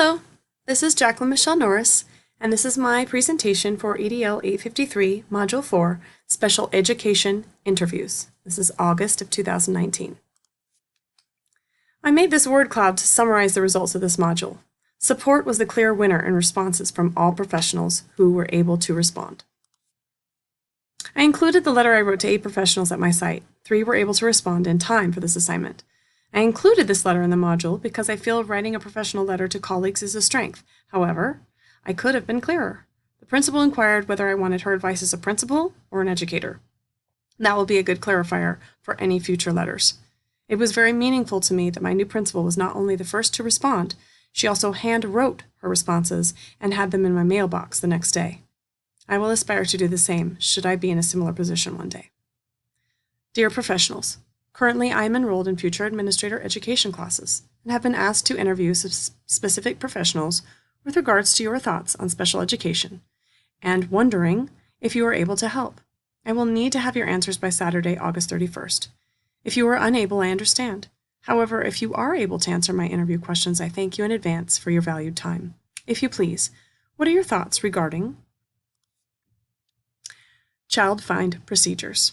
Hello, this is Jacqueline Michelle Norris, and this is my presentation for EDL 853, Module 4, Special Education Interviews. This is August of 2019. I made this word cloud to summarize the results of this module. Support was the clear winner in responses from all professionals who were able to respond. I included the letter I wrote to 8 professionals at my site. 3 were able to respond in time for this assignment. I included this letter in the module because I feel writing a professional letter to colleagues is a strength. However, I could have been clearer. The principal inquired whether I wanted her advice as a principal or an educator. That will be a good clarifier for any future letters. It was very meaningful to me that my new principal was not only the first to respond, she also hand-wrote her responses and had them in my mailbox the next day. I will aspire to do the same should I be in a similar position one day. Dear professionals, currently I am enrolled in future administrator education classes and have been asked to interview specific professionals with regards to your thoughts on special education and wondering if you are able to help. I will need to have your answers by Saturday, August 31st. If you are unable, I understand. However, if you are able to answer my interview questions, I thank you in advance for your valued time. If you please, what are your thoughts regarding child find procedures?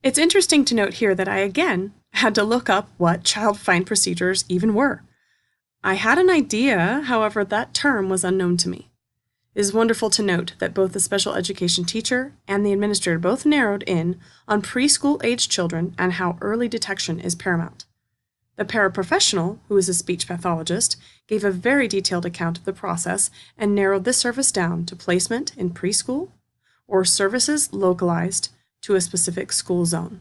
It's interesting to note here that I again had to look up what child find procedures even were. I had an idea, however, that term was unknown to me. It is wonderful to note that both the special education teacher and the administrator both narrowed in on preschool-aged children and how early detection is paramount. The paraprofessional, who is a speech pathologist, gave a very detailed account of the process and narrowed this service down to placement in preschool or services localized to a specific school zone.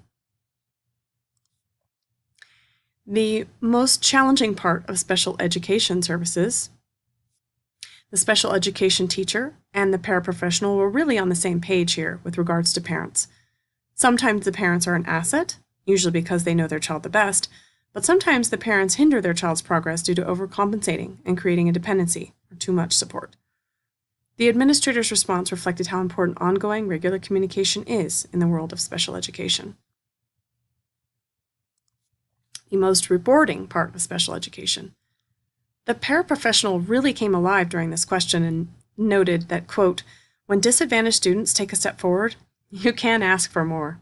The most challenging part of special education services, the special education teacher and the paraprofessional were really on the same page here with regards to parents. Sometimes the parents are an asset, usually because they know their child the best, but sometimes the parents hinder their child's progress due to overcompensating and creating a dependency or too much support. The administrator's response reflected how important ongoing, regular communication is in the world of special education. The most rewarding part of special education. The paraprofessional really came alive during this question and noted that, quote, when disadvantaged students take a step forward, you can ask for more.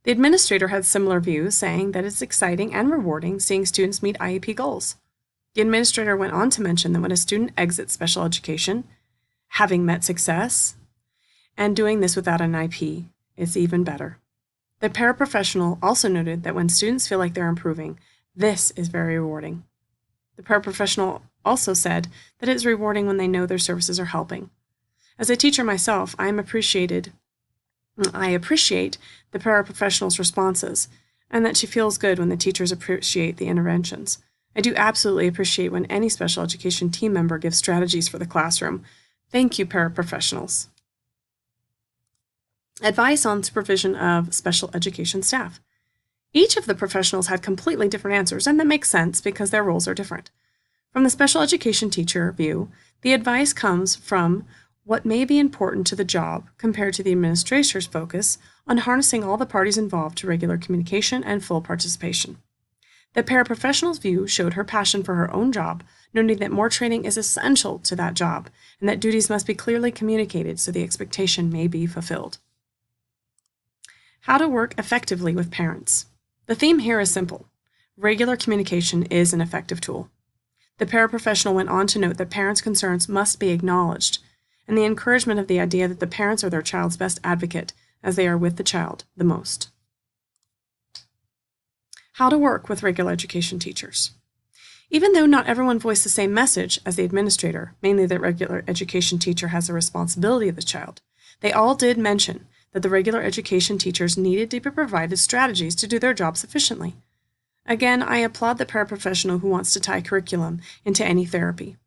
The administrator had similar views, saying that it's exciting and rewarding seeing students meet IEP goals. The administrator went on to mention that when a student exits special education, having met success, and doing this without an IEP is even better. The paraprofessional also noted that when students feel like they're improving, this is very rewarding. The paraprofessional also said that it is rewarding when they know their services are helping. As a teacher myself, I appreciate the paraprofessional's responses, and that she feels good when the teachers appreciate the interventions. I do absolutely appreciate when any special education team member gives strategies for the classroom. Thank you, paraprofessionals. Advice on supervision of special education staff. Each of the professionals had completely different answers, and that makes sense because their roles are different. From the special education teacher view, the advice comes from what may be important to the job compared to the administrator's focus on harnessing all the parties involved to regular communication and full participation. The paraprofessional's view showed her passion for her own job, noting that more training is essential to that job and that duties must be clearly communicated so the expectation may be fulfilled. How to work effectively with parents. The theme here is simple. Regular communication is an effective tool. The paraprofessional went on to note that parents' concerns must be acknowledged, and the encouragement of the idea that the parents are their child's best advocate as they are with the child the most. How to work with regular education teachers. Even though not everyone voiced the same message as the administrator, mainly that regular education teacher has the responsibility of the child, they all did mention that the regular education teachers needed to be provided strategies to do their jobs efficiently. Again, I applaud the paraprofessional who wants to tie curriculum into any therapy.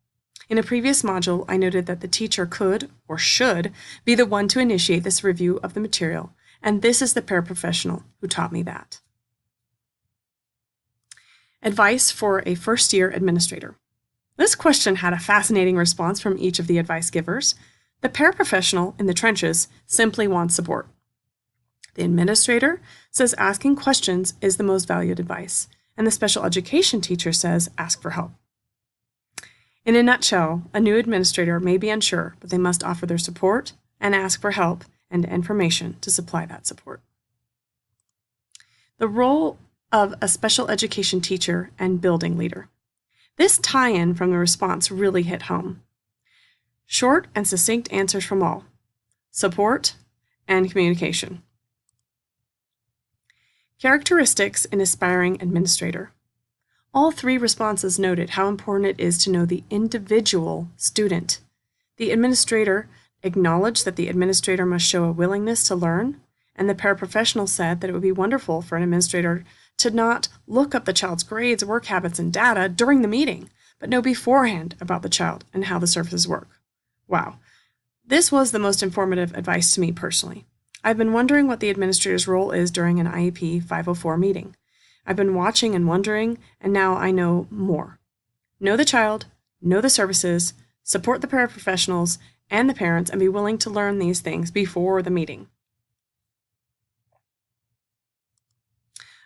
In a previous module, I noted that the teacher could, or should, be the one to initiate this review of the material, and this is the paraprofessional who taught me that. Advice for a first-year administrator. This question had a fascinating response from each of the advice givers. The paraprofessional in the trenches simply wants support. The administrator says asking questions is the most valued advice, and the special education teacher says ask for help. In a nutshell, a new administrator may be unsure, but they must offer their support and ask for help and information to supply that support. The role of a special education teacher and building leader. This tie-in from the response really hit home. Short and succinct answers from all. Support and communication. Characteristics in aspiring administrator. All three responses noted how important it is to know the individual student. The administrator acknowledged that the administrator must show a willingness to learn, and the paraprofessional said that it would be wonderful for an administrator to not look up the child's grades, work habits, and data during the meeting, but know beforehand about the child and how the services work. Wow, this was the most informative advice to me personally. I've been wondering what the administrator's role is during an IEP 504 meeting. I've been watching and wondering, and now I know more. Know the child, know the services, support the paraprofessionals and the parents, and be willing to learn these things before the meeting.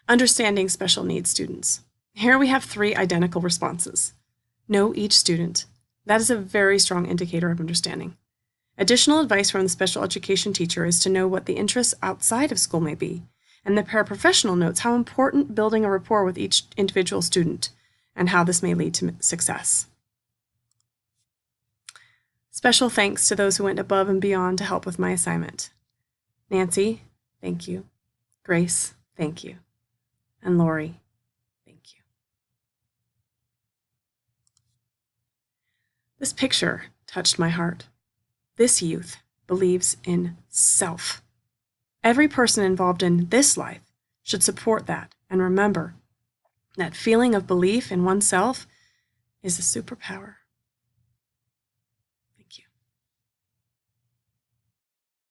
Understanding special needs students. Here we have three identical responses. Know each student. That is a very strong indicator of understanding. Additional advice from the special education teacher is to know what the interests outside of school may be, and the paraprofessional notes how important building a rapport with each individual student and how this may lead to success. Special thanks to those who went above and beyond to help with my assignment. Nancy, thank you. Grace, thank you. And Lori, thank you. This picture touched my heart. This youth believes in self. Every person involved in this life should support that and remember that feeling of belief in oneself is a superpower.